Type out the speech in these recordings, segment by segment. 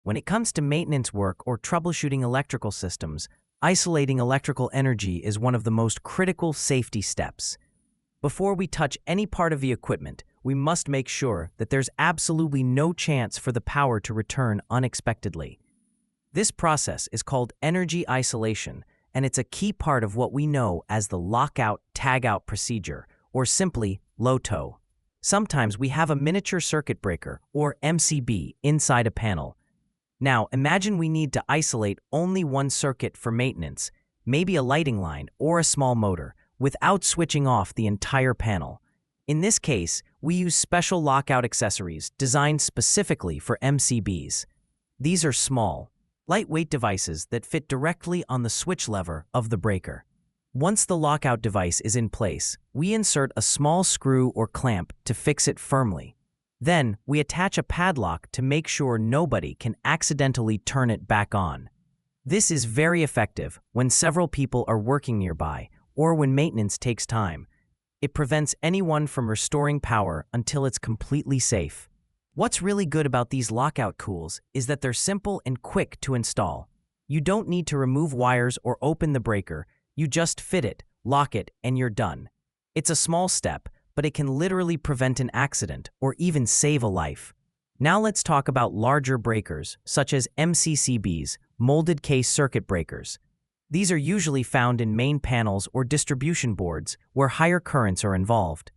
When it comes to maintenance work or troubleshooting electrical systems, isolating electrical energy is one of the most critical safety steps. Before we touch any part of the equipment, we must make sure that there's absolutely no chance for the power to return unexpectedly. This process is called energy isolation, and it's a key part of what we know as the lockout-tagout procedure, or simply LOTO. Sometimes we have a miniature circuit breaker, or MCB, inside a panel. Now, imagine we need to isolate only one circuit for maintenance, maybe a lighting line or a small motor, without switching off the entire panel. In this case, we use special lockout accessories designed specifically for MCBs. These are small, lightweight devices that fit directly on the switch lever of the breaker. Once the lockout device is in place, we insert a small screw or clamp to fix it firmly. Then, we attach a padlock to make sure nobody can accidentally turn it back on. This is very effective when several people are working nearby or when maintenance takes time. It prevents anyone from restoring power until it's completely safe. What's really good about these lockout tools is that they're simple and quick to install. You don't need to remove wires or open the breaker. You just fit it, lock it, and you're done. It's a small step, but it can literally prevent an accident or even save a life. Now let's talk about larger breakers, such as MCCBs, molded case circuit breakers. These are usually found in main panels or distribution boards where higher currents are involved.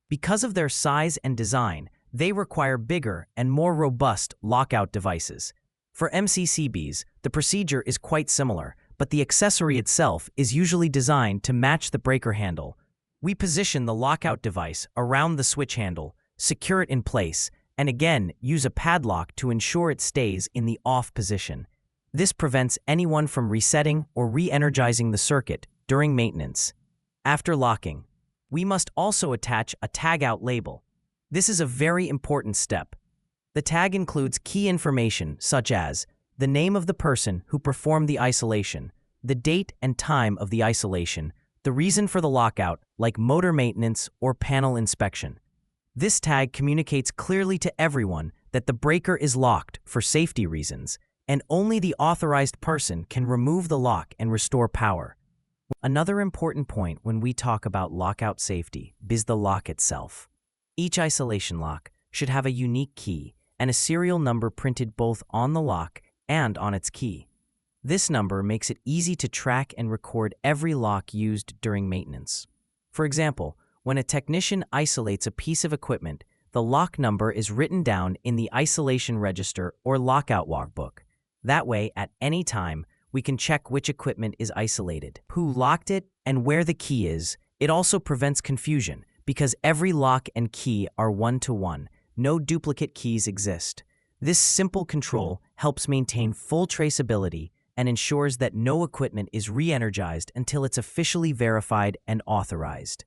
Because of their size and design, they require bigger and more robust lockout devices. For MCCBs, the procedure is quite similar, but the accessory itself is usually designed to match the breaker handle. We position the lockout device around the switch handle, secure it in place, and again use a padlock to ensure it stays in the off position. This prevents anyone from resetting or re-energizing the circuit during maintenance. After locking, we must also attach a tagout label. This is a very important step. The tag includes key information such as the name of the person who performed the isolation, the date and time of the isolation, the reason for the lockout, like motor maintenance or panel inspection. This tag communicates clearly to everyone that the breaker is locked for safety reasons, and only the authorized person can remove the lock and restore power. Another important point when we talk about lockout safety is the lock itself. Each isolation lock should have a unique key and a serial number printed both on the lock and on its key. This number makes it easy to track and record every lock used during maintenance. For example, when a technician isolates a piece of equipment, the lock number is written down in the isolation register or lockout logbook. That way, at any time, we can check which equipment is isolated, who locked it, and where the key is. It also prevents confusion because every lock and key are one-to-one. No duplicate keys exist. This simple control helps maintain full traceability and ensures that no equipment is re-energized until it's officially verified and authorized.